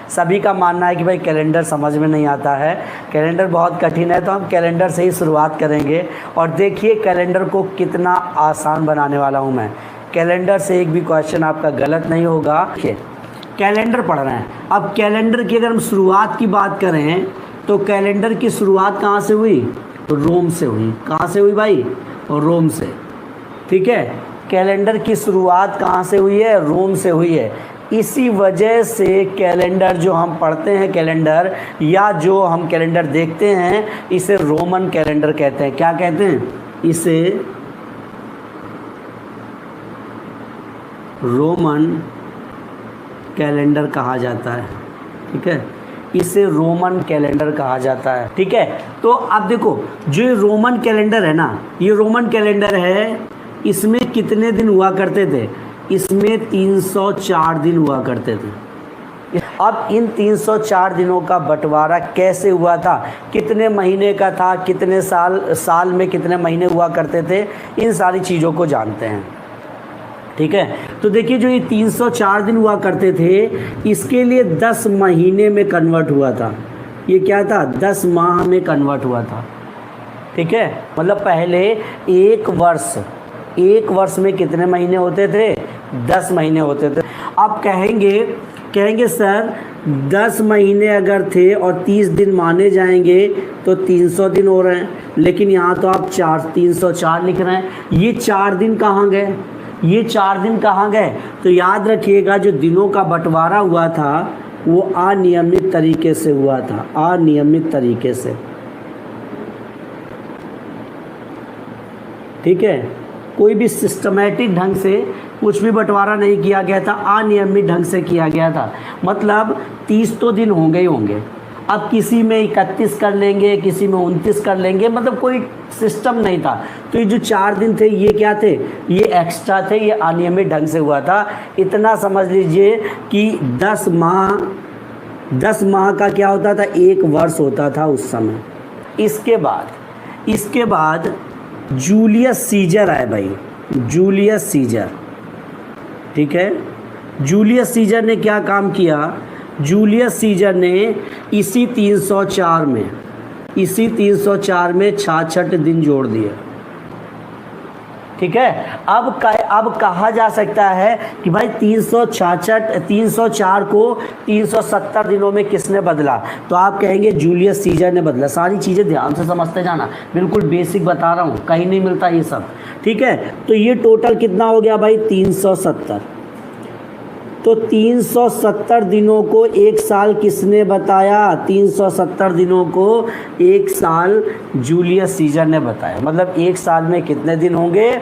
सभी का मानना है कि भाई कैलेंडर समझ में नहीं आता है, कैलेंडर बहुत कठिन है, तो हम कैलेंडर से ही शुरुआत करेंगे। और देखिए कैलेंडर को कितना आसान बनाने वाला हूँ मैं। कैलेंडर से एक भी क्वेश्चन आपका गलत नहीं होगा। कैलेंडर पढ़ रहे हैं, अब कैलेंडर की अगर हम शुरुआत की बात करें तो कैलेंडर की शुरुआत कहाँ से हुई? तो रोम से हुई। कहाँ से हुई भाई? और रोम से। ठीक है, कैलेंडर की शुरुआत कहाँ से हुई है? रोम से हुई है। इसी वजह से कैलेंडर जो हम पढ़ते हैं, कैलेंडर या जो हम कैलेंडर देखते हैं, इसे रोमन कैलेंडर कहते हैं। क्या कहते हैं? इसे रोमन कैलेंडर कहा जाता है। ठीक है, इसे रोमन कैलेंडर कहा जाता है। ठीक है, तो अब देखो जो ये रोमन कैलेंडर है ना, ये रोमन कैलेंडर है, इसमें कितने दिन हुआ करते थे? इसमें 304 दिन हुआ करते थे। अब इन 304 दिनों का बंटवारा कैसे हुआ था, कितने महीने का था, कितने साल में कितने महीने हुआ करते थे, इन सारी चीज़ों को जानते हैं। ठीक है, तो देखिए जो ये 304 दिन हुआ करते थे, इसके लिए 10 महीने में कन्वर्ट हुआ था। ये क्या था? 10 माह में कन्वर्ट हुआ था। ठीक है, मतलब पहले एक वर्ष में कितने महीने होते थे? 10 महीने होते थे। अब कहेंगे सर 10 महीने अगर थे और 30 दिन माने जाएंगे तो 300 दिन हो रहे हैं, लेकिन यहाँ तो आप 304 लिख रहे हैं। ये 4 दिन कहाँ गए? ये 4 दिन कहाँ गए? तो याद रखिएगा जो दिनों का बंटवारा हुआ था वो अनियमित तरीके से हुआ था, अनियमित तरीके से। ठीक है, कोई भी सिस्टमैटिक ढंग से कुछ भी बंटवारा नहीं किया गया था, अनियमित ढंग से किया गया था। मतलब 30 तो दिन होंगे ही होंगे। अब किसी में 31 कर लेंगे, किसी में 29 कर लेंगे, मतलब कोई सिस्टम नहीं था। तो ये जो 4 दिन थे ये क्या थे? ये एक्स्ट्रा थे, ये अनियमित ढंग से हुआ था। इतना समझ लीजिए कि 10 माह का क्या होता था? 1 वर्ष होता था उस समय। इसके बाद जूलियस सीजर आए भाई, जूलियस सीजर। ठीक है, जूलियस सीजर ने क्या काम किया? जूलियस सीजर ने इसी 304 में 66 दिन जोड़ दिए। ठीक है, अब कहा जा सकता है कि भाई 304 को 370 दिनों में किसने बदला? तो आप कहेंगे जूलियस सीजर ने बदला। सारी चीज़ें ध्यान से समझते जाना, बिल्कुल बेसिक बता रहा हूँ, कहीं नहीं मिलता ये सब। ठीक है, तो ये टोटल कितना हो गया भाई? 370। तो 370 दिनों को एक साल किसने बताया? 370 दिनों को एक साल जूलियस सीजर ने बताया। मतलब एक साल में कितने दिन होंगे?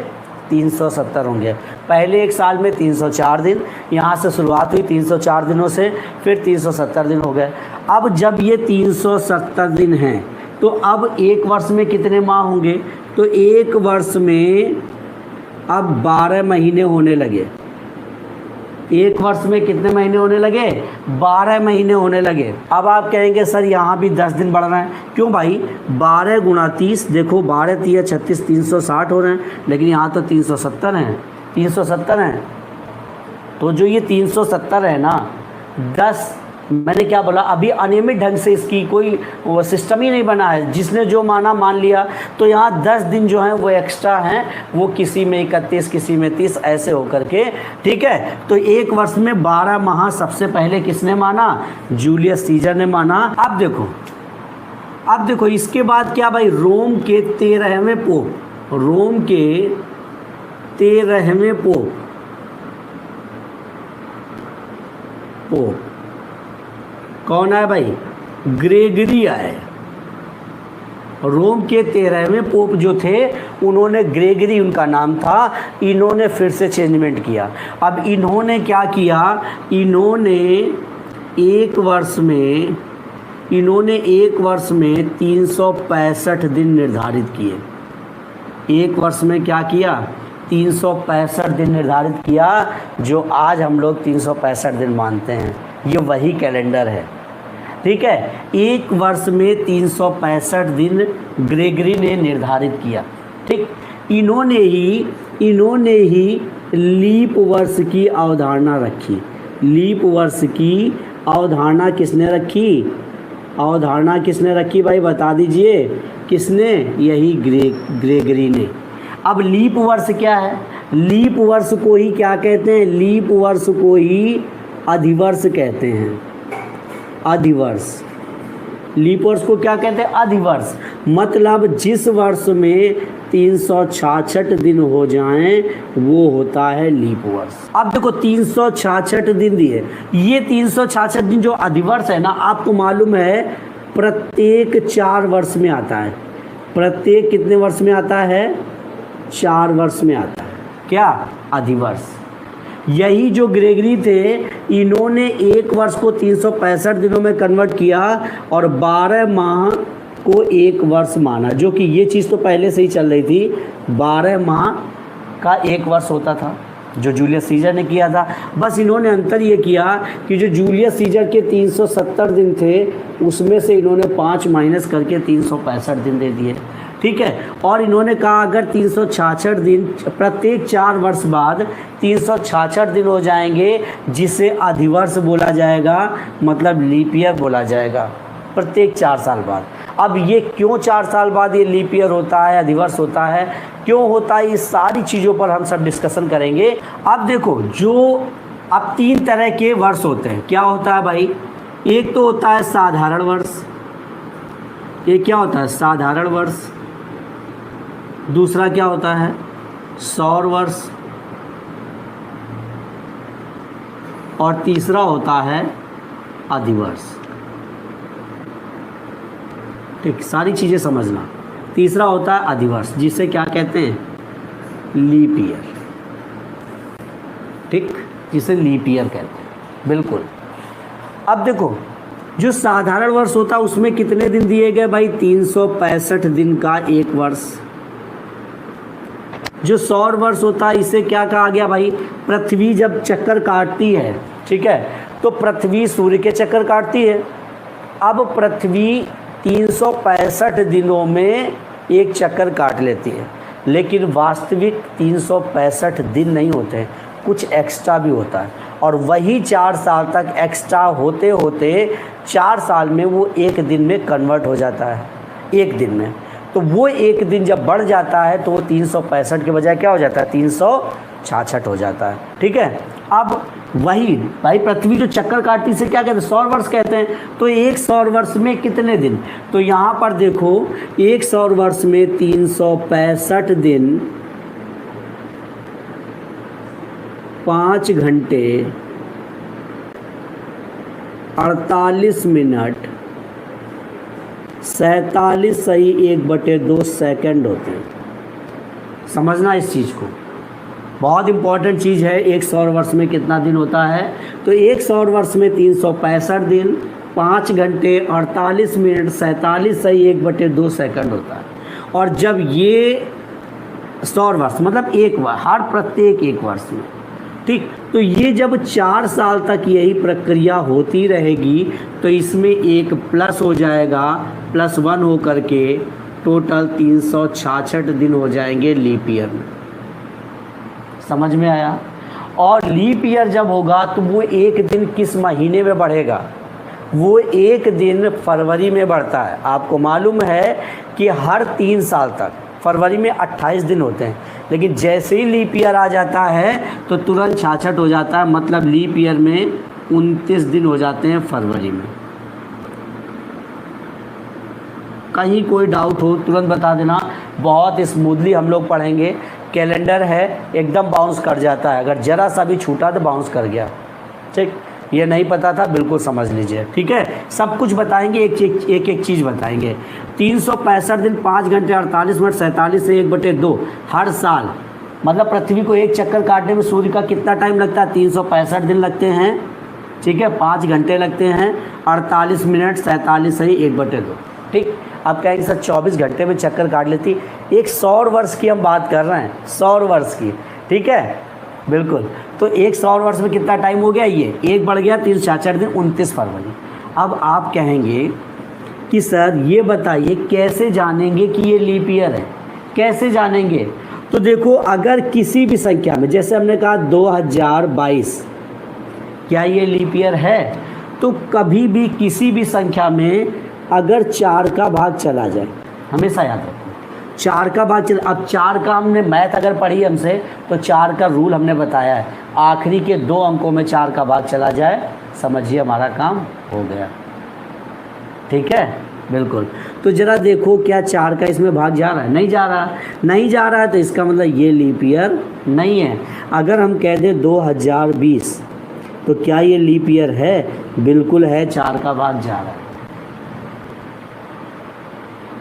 370 होंगे। पहले एक साल में 304 दिन, यहाँ से शुरुआत हुई 304 दिनों से, फिर 370 दिन हो गए। अब जब ये 370 दिन हैं तो अब एक वर्ष में कितने माह होंगे? तो एक वर्ष में अब 12 महीने होने लगे। एक वर्ष में कितने महीने होने लगे? 12 महीने होने लगे। अब आप कहेंगे सर यहाँ भी 10 दिन बढ़ रहे हैं, क्यों भाई? 12 गुणा 30, देखो 12 3 36, 360 हो रहे हैं, लेकिन यहाँ तो 370 हैं, 370 हैं। तो जो ये 370 है ना, 10, मैंने क्या बोला अभी, अनियमित ढंग से इसकी कोई वो सिस्टम ही नहीं बना है, जिसने जो माना मान लिया। तो यहाँ 10 दिन जो हैं वो एक्स्ट्रा हैं, वो किसी में 31, किसी में 30, ऐसे होकर के। ठीक है, तो एक वर्ष में 12 माह सबसे पहले किसने माना? जूलियस सीजर ने माना। अब देखो इसके बाद क्या भाई? रोम के 13वें पोप कौन है भाई? ग्रेगरी आए। रोम के 13वें पोप जो थे उन्होंने, ग्रेगरी उनका नाम था, इन्होंने फिर से चेंजमेंट किया। अब इन्होंने क्या किया? इन्होंने एक वर्ष में 365 दिन निर्धारित किए। एक वर्ष में क्या किया? 365 दिन निर्धारित किया, जो आज हम लोग 365 दिन मानते हैं। ये वही कैलेंडर है। ठीक है, एक वर्ष में 365 दिन ग्रेगरी ने निर्धारित किया। ठीक, इन्होंने ही लीप वर्ष की अवधारणा रखी। लीप वर्ष की अवधारणा किसने रखी? अवधारणा किसने रखी भाई, बता दीजिए किसने? यही ग्रेगरी ने। अब लीप वर्ष क्या है? लीप वर्ष को ही क्या कहते हैं? लीप वर्ष को ही अधिवर्ष कहते हैं। अधिवर्ष, लीप वर्ष को क्या कहते हैं? अधिवर्ष। मतलब जिस वर्ष में 366 दिन हो जाएं वो होता है लीप वर्ष। अब देखो 366 दिन दिए, ये 366 दिन जो अधिवर्ष है ना, आपको मालूम है प्रत्येक 4 वर्ष में आता है। प्रत्येक कितने वर्ष में आता है? 4 वर्ष में आता है। क्या? अधिवर्ष। यही जो ग्रेगरी थे, इन्होंने एक वर्ष को 365 दिनों में कन्वर्ट किया और 12 माह को एक वर्ष माना, जो कि ये चीज़ तो पहले से ही चल रही थी। 12 माह का एक वर्ष होता था जो जूलियस सीजर ने किया था। बस इन्होंने अंतर ये किया कि जो जूलियस सीजर के 370 दिन थे उसमें से इन्होंने 5 माइनस करके 365 दिन दे दिए। ठीक है। और इन्होंने कहा अगर 366 दिन प्रत्येक 4 वर्ष बाद 366 दिन हो जाएंगे, जिसे अधिवर्ष बोला जाएगा, मतलब लीप ईयर बोला जाएगा, प्रत्येक 4 साल बाद। अब ये क्यों 4 साल बाद ये लीप ईयर होता है, अधिवर्ष होता है, क्यों होता है, ये सारी चीज़ों पर हम सब डिस्कशन करेंगे। अब देखो, जो अब 3 तरह के वर्ष होते हैं। क्या होता है भाई? एक तो होता है साधारण वर्ष। ये क्या होता है? साधारण वर्ष। दूसरा क्या होता है? सौर वर्ष। और तीसरा होता है अधिवर्ष। ठीक, सारी चीज़ें समझना। तीसरा होता है अधिवर्ष, जिसे क्या कहते हैं? Leap year. ठीक, जिसे लीप ईयर कहते हैं। बिल्कुल। अब देखो, जो साधारण वर्ष होता है उसमें कितने दिन दिए गए भाई? 365 दिन का एक वर्ष। जो सौर वर्ष होता है, इसे क्या कहा गया भाई? पृथ्वी जब चक्कर काटती है, ठीक है, तो पृथ्वी सूर्य के चक्कर काटती है। अब पृथ्वी 365 दिनों में एक चक्कर काट लेती है, लेकिन वास्तविक 365 दिन नहीं होते हैं, कुछ एक्स्ट्रा भी होता है। और वही 4 साल तक एक्स्ट्रा होते होते 4 साल में वो एक दिन में कन्वर्ट हो जाता है, एक दिन में। तो वो एक दिन जब बढ़ जाता है तो वो 365 के बजाय क्या हो जाता है? 366 हो जाता है। ठीक है। अब वही भाई पृथ्वी जो चक्कर काटती से क्या कहते हैं? सौर वर्ष कहते हैं। तो एक सौर वर्ष में कितने दिन? तो यहाँ पर देखो, एक सौर वर्ष में 365 दिन 5 घंटे 48 मिनट 47.1/2 सेकंड होते हैं। समझना इस चीज़ को, बहुत इंपॉर्टेंट चीज़ है। एक सौर वर्ष में कितना दिन होता है? तो एक सौर वर्ष में 365 दिन 5 घंटे 48 मिनट 47.1/2 सेकंड होता है। और जब ये सौर वर्ष मतलब एक वर्ष, हर प्रत्येक एक वर्ष में, ठीक, तो ये जब 4 साल तक यही प्रक्रिया होती रहेगी तो इसमें एक प्लस हो जाएगा, +1 हो करके टोटल 366 दिन हो जाएंगे लीप ईयर में। समझ में आया? और लीप ईयर जब होगा तो वो एक दिन किस महीने में बढ़ेगा? वो एक दिन फरवरी में बढ़ता है। आपको मालूम है कि हर 3 साल तक फरवरी में 28 दिन होते हैं, लेकिन जैसे ही लीप ईयर आ जाता है तो तुरंत 66 हो जाता है। मतलब लीप ईयर में 29 दिन हो जाते हैं फरवरी में। कहीं कोई डाउट हो तुरंत बता देना, बहुत स्मूथली हम लोग पढ़ेंगे। कैलेंडर है एकदम बाउंस कर जाता है, अगर ज़रा सा भी छूटा तो बाउंस कर गया। ठीक, ये नहीं पता था, बिल्कुल समझ लीजिए। ठीक है, सब कुछ बताएंगे, एक चीज़ बताएंगे। 365 दिन 5 घंटे 48 मिनट 47.1/2 हर साल, मतलब पृथ्वी को एक चक्कर काटने में सूर्य का कितना टाइम लगता है? 365 दिन लगते हैं। ठीक है, 5 घंटे लगते हैं, 48 मिनट 47.1/2। ठीक, आप कहेंगे सर 24 घंटे में चक्कर काट लेती। एक सौर वर्ष की हम बात कर रहे हैं, सौर वर्ष की। ठीक है, बिल्कुल। तो एक सौर वर्ष में कितना टाइम हो गया? ये एक बढ़ गया 366 दिन 29 फरवरी। अब आप कहेंगे कि सर ये बताइए कैसे जानेंगे कि ये लीप ईयर है? कैसे जानेंगे? तो देखो, अगर किसी भी संख्या में, जैसे हमने कहा 2022, क्या ये लीप ईयर है? तो कभी भी किसी भी संख्या में अगर 4 का भाग चला जाए, हमेशा याद रखो 4 का भाग चला। अब 4 का हमने मैथ अगर पढ़ी हमसे तो 4 का रूल हमने बताया है, आखिरी के 2 अंकों में 4 का भाग चला जाए, समझिए हमारा काम हो गया। ठीक है, बिल्कुल। तो ज़रा देखो क्या 4 का इसमें भाग जा रहा है? नहीं जा रहा, नहीं जा रहा है, तो इसका मतलब ये लीप ईयर नहीं है। अगर हम कह दें 2020 तो क्या ये लीप ईयर है? बिल्कुल है, 4 का भाग जा रहा है।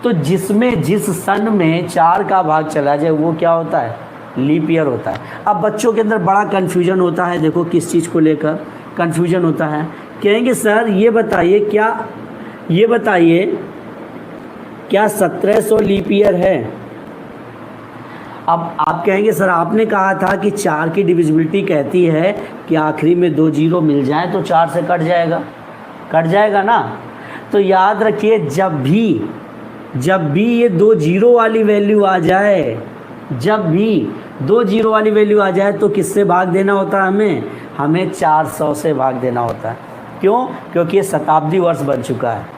तो जिसमें जिस सन में 4 का भाग चला जाए वो क्या होता है? लीप ईयर होता है। अब बच्चों के अंदर बड़ा कन्फ्यूजन होता है, देखो किस चीज़ को लेकर कन्फ्यूजन होता है। कहेंगे सर ये बताइए क्या 1700 लीप ईयर है? अब आप कहेंगे सर आपने कहा था कि 4 की डिविजिबिलिटी कहती है कि आखिरी में 2 जीरो मिल जाए तो 4 से कट जाएगा ना। तो याद रखिए जब भी ये 2 जीरो वाली वैल्यू आ जाए, तो किससे भाग देना होता है? हमें 400 से भाग देना होता है। क्यों? क्योंकि ये शताब्दी वर्ष बन चुका है।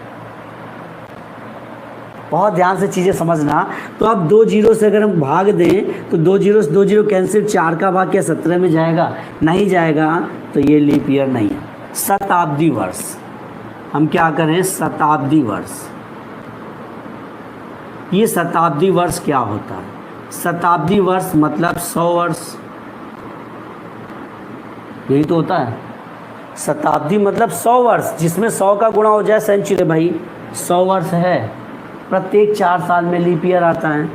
बहुत ध्यान से चीज़ें समझना। तो अब 2 जीरो से अगर हम भाग दें तो 2 जीरो कैंसिल, 4 का भाग क्या 17 में जाएगा? नहीं जाएगा, तो ये लीप ईयर नहीं है। शताब्दी वर्ष, हम क्या करें? शताब्दी वर्ष। ये शताब्दी वर्ष क्या होता है? शताब्दी वर्ष मतलब 100 वर्ष, यही तो होता है। शताब्दी मतलब 100 वर्ष, जिसमें 100 का गुणा हो जाए सेंचुरी। भाई 100 वर्ष है, प्रत्येक 4 साल में लीप ईयर आता है।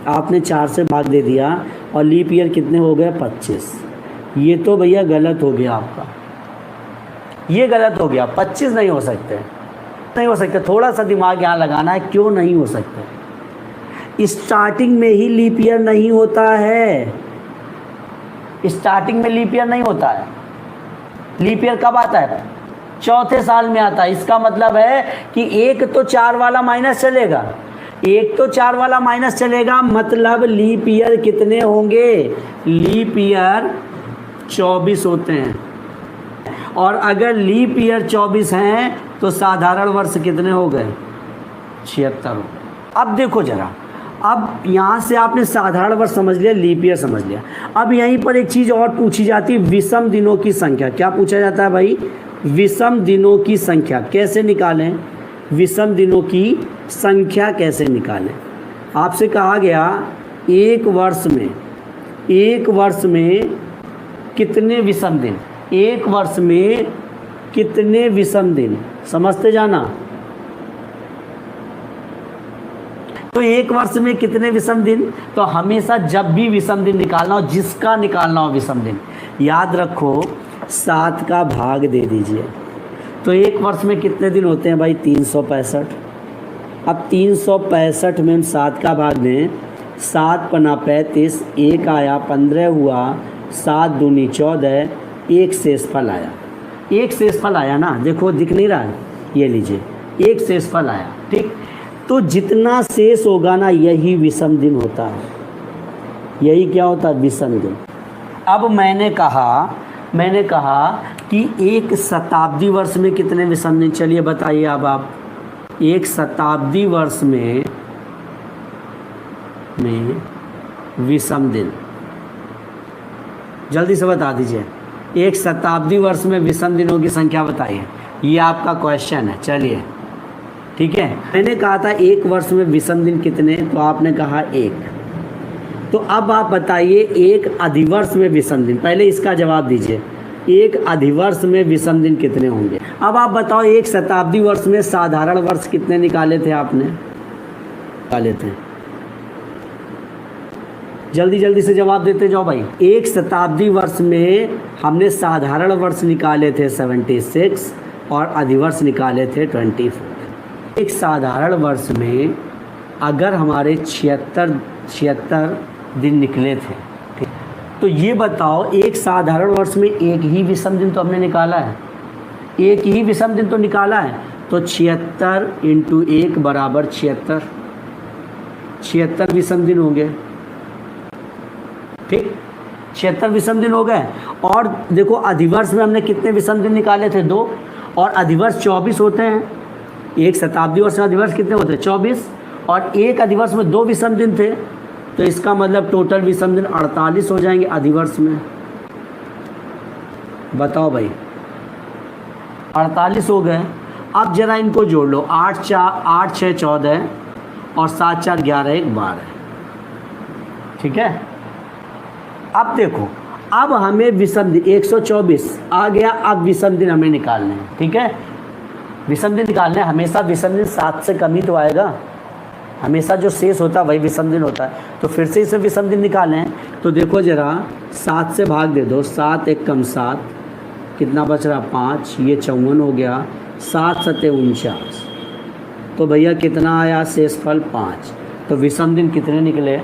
आपने 4 से भाग दे दिया और लीप ईयर कितने हो गए? 25। ये तो भैया गलत हो गया आपका, ये गलत हो गया। 25 नहीं हो सकते, थोड़ा सा दिमाग यहाँ लगाना है। क्यों नहीं हो सकते? स्टार्टिंग में ही लीप ईयर नहीं होता है। स्टार्टिंग में लीप ईयर नहीं होता है। लीप ईयर कब आता है? चौथे साल में आता है। इसका मतलब है कि एक तो 4 वाला माइनस चलेगा, मतलब लीप ईयर कितने होंगे? लीप ईयर 24 होते हैं। और अगर लीप ईयर 24 हैं तो साधारण वर्ष कितने हो गए? 76। अब देखो जरा, अब यहाँ से आपने साधारण वर्ष समझ लिया, लीप ईयर समझ लिया। अब यहीं पर एक चीज़ और पूछी जाती है, विषम दिनों की संख्या। क्या पूछा जाता है भाई? विषम दिनों की संख्या कैसे निकालें? विषम दिनों की संख्या कैसे निकालें? आपसे कहा गया एक वर्ष में कितने विषम दिन? एक वर्ष में कितने विषम दिन? समझते जाना। तो एक वर्ष में कितने विषम दिन? तो हमेशा जब भी विषम दिन निकालना हो, जिसका निकालना हो विषम दिन, याद रखो 7 का भाग दे दीजिए। तो एक वर्ष में कितने दिन होते हैं भाई? 365। अब 365 में हम 7 का भाग दें, 7 पना 35, 1 आया, 15 हुआ, 7 दूनी 14, 1 शेषफल आया। 1 शेषफल आया ना, देखो दिख नहीं रहा है, ये लीजिए 1 शेषफल आया। ठीक, तो जितना शेष होगा ना यही विषम दिन होता है। यही क्या होता है? विषम दिन। अब मैंने कहा कि एक शताब्दी वर्ष में कितने विषम दिन? चलिए बताइए अब आप। एक शताब्दी वर्ष में विषम दिन जल्दी से बता दीजिए। एक शताब्दी वर्ष में विषम दिनों की संख्या बताइए। ये आपका क्वेश्चन है। चलिए ठीक है, मैंने कहा था एक वर्ष में विषम दिन कितने, तो आपने कहा 1। तो अब आप बताइए एक अधिवर्ष में विषम दिन, पहले इसका जवाब दीजिए। एक अधिवर्ष में विषम दिन कितने होंगे? अब आप बताओ एक शताब्दी वर्ष में साधारण वर्ष कितने निकाले थे आपने? निकाले थे, जल्दी जल्दी से जवाब देते जाओ भाई। एक शताब्दी वर्ष में हमने साधारण वर्ष निकाले थे 76 और अधिवर्ष निकाले थे 24। एक साधारण वर्ष में अगर हमारे 76 दिन निकले थे, ठीक, तो ये बताओ एक साधारण वर्ष में एक ही विषम दिन तो हमने निकाला है, एक ही विषम दिन तो निकाला है। तो 76 × 1 बराबर 76, 76 विषम दिन होंगे। ठीक, 76 विषम दिन हो गए। और देखो अधिवर्ष में हमने कितने विषम दिन निकाले थे? 2। और अधिवर्ष 24 होते हैं। एक शताब्दी वर्ष में अधिवर्ष कितने होते हैं? 24। और एक अधिवर्ष में 2 विषम दिन थे, तो इसका मतलब टोटल विषम दिन 48 हो जाएंगे अधिवर्ष में। बताओ भाई, 48 हो गए। अब जरा इनको जोड़ लो, 8 6 14 और 7 4 11 1 12। ठीक है, अब देखो, अब हमें विषम दिन 124 आ गया। अब विषम दिन हमें निकालने हैं। ठीक है, विषम दिन निकालने हैं। हमेशा विषम दिन 7 से कम ही तो आएगा, हमेशा जो शेष होता है वही विषम दिन होता है। तो फिर से इसे विषम दिन निकालने हैं। तो देखो जरा, 7 से भाग दे दो, 7 1 कम 7, कितना बच रहा? 5, ये 54 हो गया। 7 7 49, तो भैया कितना आया शेषफल? 5। तो विषम दिन कितने निकले?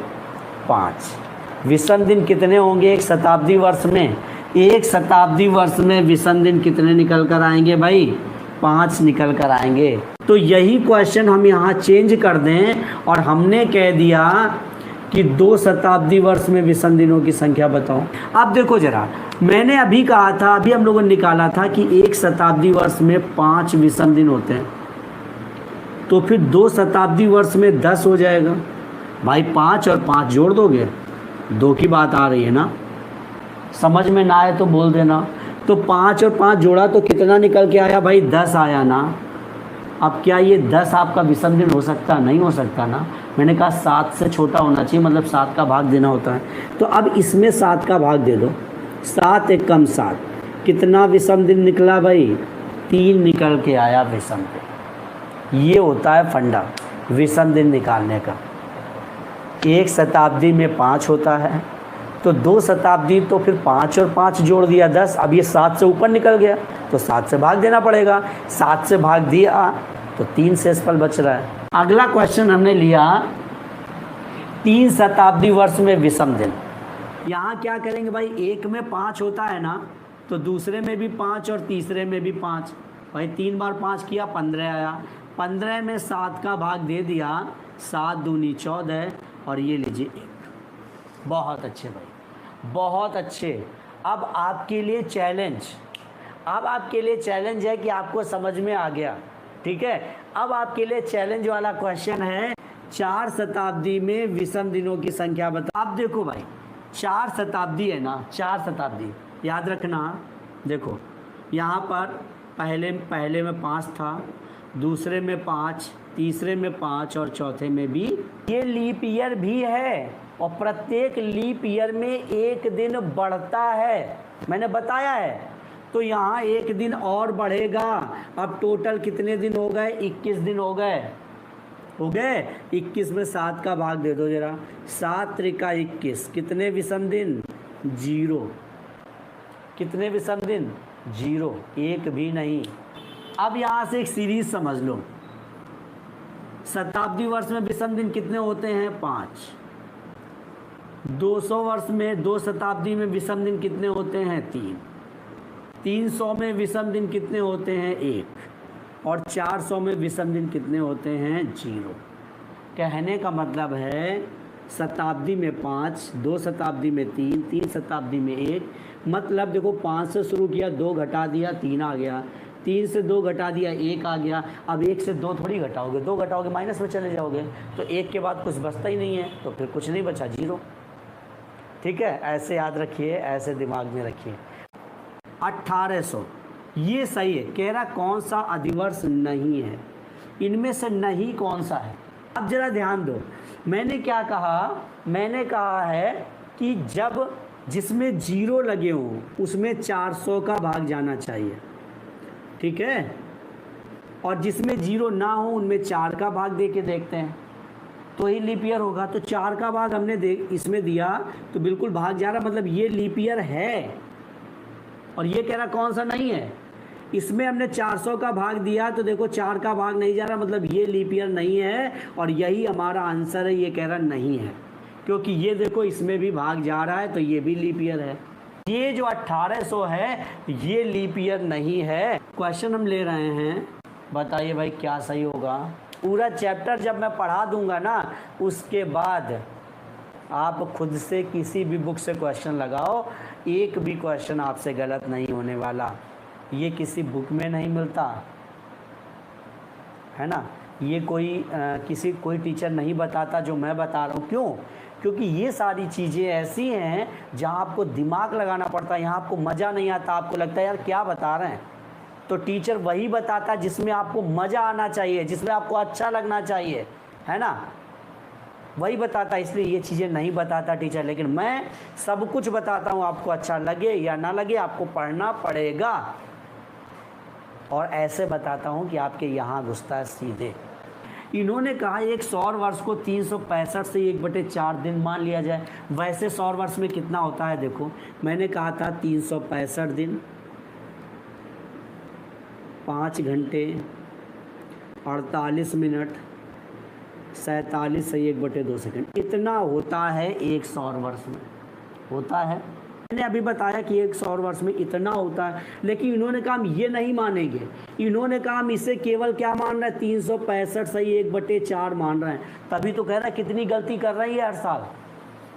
5। विषम दिन कितने होंगे एक शताब्दी वर्ष में? एक शताब्दी वर्ष में विषम दिन कितने निकल कर आएंगे भाई? 5 निकल कर आएंगे। तो यही क्वेश्चन हम यहाँ चेंज कर दें और हमने कह दिया कि 2 शताब्दी वर्ष में विषम दिनों की संख्या बताओ। अब देखो जरा, मैंने अभी कहा था, अभी हम लोगों ने निकाला था कि एक शताब्दी वर्ष में 5 विषम दिन होते हैं, तो फिर 2 शताब्दी वर्ष में 10 हो जाएगा भाई। 5 और 5 जोड़ दोगे, 2 की बात आ रही है ना, समझ में ना आए तो बोल देना। तो 5 और 5 जोड़ा तो कितना निकल के आया भाई? 10 आया ना। अब क्या ये 10 आपका विषम दिन हो सकता? नहीं हो सकता ना। मैंने कहा 7 से छोटा होना चाहिए, मतलब 7 का भाग देना होता है। तो अब इसमें 7 का भाग दे दो, 7 1 कम 7, कितना विषम दिन निकला भाई? 3 निकल के आया विषम दिन। ये होता है फंडा विषम दिन निकालने का। एक शताब्दी में 5 होता है, तो 2 शताब्दी तो फिर 5 और 5 जोड़ दिया 10। अब ये 7 से ऊपर निकल गया तो 7 से भाग देना पड़ेगा। 7 से भाग दिया तो 3 शेषफल बच रहा है। अगला क्वेश्चन हमने लिया 3 शताब्दी वर्ष में विषम दिन। यहाँ क्या करेंगे भाई? एक में 5 होता है ना, तो दूसरे में भी 5 और तीसरे में भी 5। भाई 3 बार 5 किया, 15 आया। 15 में 7 का भाग दे दिया, 7 दूनी 14 और ये लीजिए 1। बहुत अच्छे भाई, बहुत अच्छे। अब आपके लिए चैलेंज है कि आपको समझ में आ गया। ठीक है, अब आपके लिए चैलेंज वाला क्वेश्चन है, 4 शताब्दी में विषम दिनों की संख्या बता। अब देखो भाई, 4 शताब्दी है ना, 4 शताब्दी याद रखना। देखो यहाँ पर पहले में 5 था, दूसरे में 5, तीसरे में 5 और चौथे में भी। ये लीप ईयर भी है और प्रत्येक लीप ईयर में एक दिन बढ़ता है, मैंने बताया है। तो यहाँ एक दिन और बढ़ेगा। अब टोटल कितने दिन हो गए? 21 दिन हो गए। 21 में 7 का भाग दे दो जरा, 7 त्रिका 21, कितने विषम दिन? 0। कितने विषम दिन? 0, एक भी नहीं। अब यहाँ से एक सीरीज समझ लो, शताब्दी वर्ष में विषम दिन कितने होते हैं? 5। 200 वर्ष में 2 शताब्दी में विषम दिन कितने होते हैं? 3। 300 में विषम दिन कितने होते हैं? 1। और 400 में विषम दिन कितने होते हैं? 0। कहने का मतलब है शताब्दी में 5, 2 शताब्दी में 3, 3 शताब्दी में 1। मतलब देखो 5 से शुरू किया, 2 घटा दिया, 3 आ गया। 3 से 2 घटा दिया, 1 आ गया। अब 1 से 2 थोड़ी घटाओगे, 2 घटाओगे माइनस में चले जाओगे, तो 1 के बाद कुछ बचता ही नहीं है, तो फिर कुछ नहीं बचा, 0। ठीक है, ऐसे याद रखिए, ऐसे दिमाग में रखिए। 1800 ये सही है। कह रहा कौन सा अधिवर्ष नहीं है, इनमें से नहीं कौन सा है? अब जरा ध्यान दो, मैंने क्या कहा? मैंने कहा है कि जब जिसमें 0 लगे हों उसमें 400 का भाग जाना चाहिए। ठीक है, और जिसमें 0 ना हो उनमें 4 का भाग दे के देखते हैं तो ही लीप ईयर होगा। तो 4 का भाग हमने इसमें दिया तो बिल्कुल भाग जा रहा, मतलब ये लीप ईयर है। और ये कह रहा कौन सा नहीं है? इसमें हमने 400 का भाग दिया तो देखो 4 का भाग नहीं जा रहा, मतलब ये लीप ईयर नहीं है। और यही हमारा आंसर है, ये कह रहा नहीं है, क्योंकि ये देखो इसमें भी भाग जा रहा है तो ये भी लीप ईयर है। ये जो 1800 है ये लीप ईयर नहीं है। क्वेश्चन हम ले रहे हैं, बताइए भाई क्या सही होगा? पूरा चैप्टर जब मैं पढ़ा दूंगा ना, उसके बाद आप खुद से किसी भी बुक से क्वेश्चन लगाओ, एक भी क्वेश्चन आपसे गलत नहीं होने वाला। ये किसी बुक में नहीं मिलता, है ना। ये कोई टीचर नहीं बताता जो मैं बता रहा हूँ। क्यों? क्योंकि ये सारी चीज़ें ऐसी हैं जहाँ आपको दिमाग लगाना पड़ता है, यहाँ आपको मज़ा नहीं आता, आपको लगता है यार क्या बता रहे हैं। तो टीचर वही बताता है जिसमें आपको मज़ा आना चाहिए, जिसमें आपको अच्छा लगना चाहिए, है ना, वही बताता है। इसलिए ये चीज़ें नहीं बताता टीचर, लेकिन मैं सब कुछ बताता हूँ। आपको अच्छा लगे या ना लगे, आपको पढ़ना पड़ेगा। और ऐसे बताता हूँ कि आपके यहाँ घुसता है सीधे। इन्होंने कहा एक सौर वर्ष को 365 से 1/4 दिन मान लिया जाए। वैसे सौर वर्ष में कितना होता है? देखो, मैंने कहा था 365 दिन, 5 घंटे 48 मिनट 47 से 1/2 सेकंड, इतना होता है एक सौर वर्ष में, होता है। मैंने अभी बताया कि एक सौर वर्ष में इतना होता है, लेकिन इन्होंने कहा हम ये नहीं मानेंगे। इन्होंने कहा हम इसे केवल क्या मान रहे हैं? 365 से 1/4 मान रहे हैं। तभी तो कह रहा है कितनी गलती कर रही है हर साल,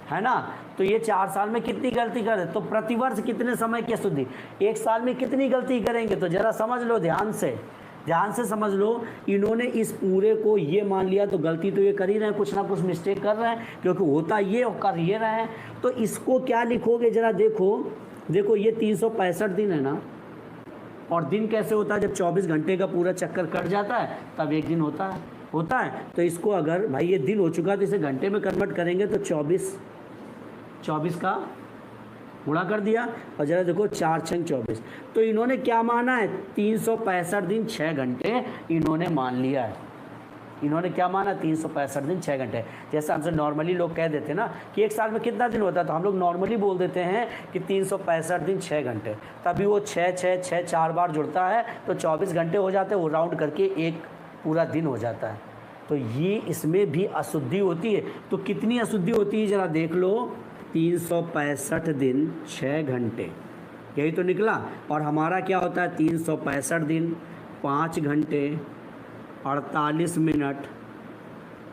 है ना। तो ये 4 साल में कितनी गलती कर रहे, तो प्रतिवर्ष कितने समय की अशुद्धि, एक साल में कितनी गलती करेंगे? तो ज़रा समझ लो, ध्यान से समझ लो। इन्होंने इस पूरे को ये मान लिया, तो गलती तो ये कर ही रहे हैं, कुछ ना कुछ मिस्टेक कर रहे हैं, क्योंकि होता ये और कर ये रहे हैं। तो इसको क्या लिखोगे ज़रा देखो ये 365 दिन है ना। और दिन कैसे होता है? जब 24 घंटे का पूरा चक्कर कट जाता है तब एक दिन होता है। तो इसको अगर भाई ये दिन हो चुका है तो इसे घंटे में कन्वर्ट करेंगे तो 24 का गुणा कर दिया, और जरा देखो 4 छंग 24। तो इन्होंने क्या माना है? 365 दिन 6 घंटे इन्होंने मान लिया है। इन्होंने क्या माना? 365 दिन 6 घंटे। जैसे हमसे नॉर्मली लोग कह देते ना कि एक साल में कितना दिन होता है, तो हम लोग नॉर्मली बोल देते हैं कि 365 दिन 6 घंटे। तभी वो 6 4 बार जुड़ता है तो 24 घंटे हो जाते हैं, वो राउंड करके एक पूरा दिन हो जाता है। तो ये इसमें भी अशुद्धि होती है। तो कितनी अशुद्धि होती है ज़रा देख लो, 365 दिन 6 घंटे, यही तो निकला। और हमारा क्या होता है? 365 दिन 5 घंटे 48 मिनट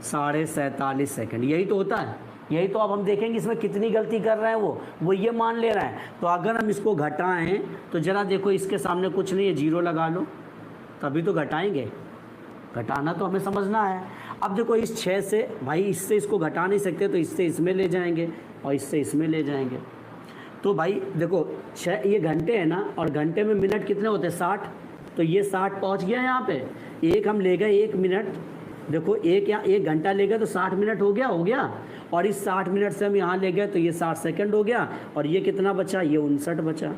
47.5 सेकंड, यही तो होता है। यही तो अब हम देखेंगे इसमें कितनी गलती कर रहे हैं वो ये मान ले रहे हैं। तो अगर हम इसको घटाएं तो ज़रा देखो, इसके सामने कुछ नहीं है, 0 लगा लो, तभी तो घटाएंगे। घटाना तो हमें समझना है। अब देखो इस 6 से, भाई इससे इसको घटा नहीं सकते, तो इससे इसमें ले जाएंगे और इससे इसमें ले जाएंगे। तो भाई देखो 6 ये घंटे है ना, और घंटे में मिनट कितने होते हैं? 60। तो ये 60 पहुंच गया यहाँ पे। एक हम ले गए 1 मिनट, देखो एक घंटा ले गए तो 60 मिनट हो गया। और इस 60 मिनट से हम यहाँ ले गए तो ये 60 सेकंड हो गया। और ये कितना बचा? ये 59 बचा।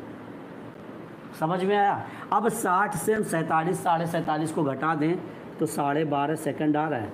समझ में आया? अब 60 से हम 47 साढ़े 47 को घटा दें तो 12.5 सेकंड आ रहा है।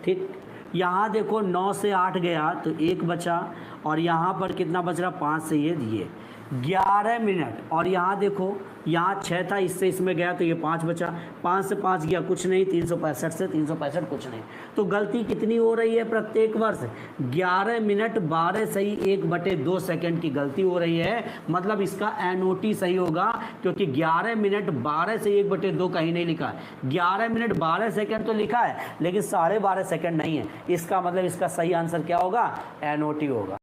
ठीक, यहाँ देखो 9 से 8 गया तो 1 बचा, और यहाँ पर कितना बच रहा? 5 से ये 11 मिनट। और यहाँ देखो, यहाँ 6 था, इससे इसमें गया तो ये 5 बचा, 5 से 5 गया कुछ नहीं, 365 से 365 कुछ नहीं। तो गलती कितनी हो रही है प्रत्येक वर्ष? 11 मिनट 12 सही 1/2 सेकंड की गलती हो रही है। मतलब इसका NOT सही होगा, क्योंकि 11 मिनट 12 से 1/2 कहीं नहीं लिखा है। 11 मिनट 12 सेकंड तो लिखा है, लेकिन 12.5 सेकंड नहीं है। इसका मतलब इसका सही आंसर क्या होगा? NOT होगा।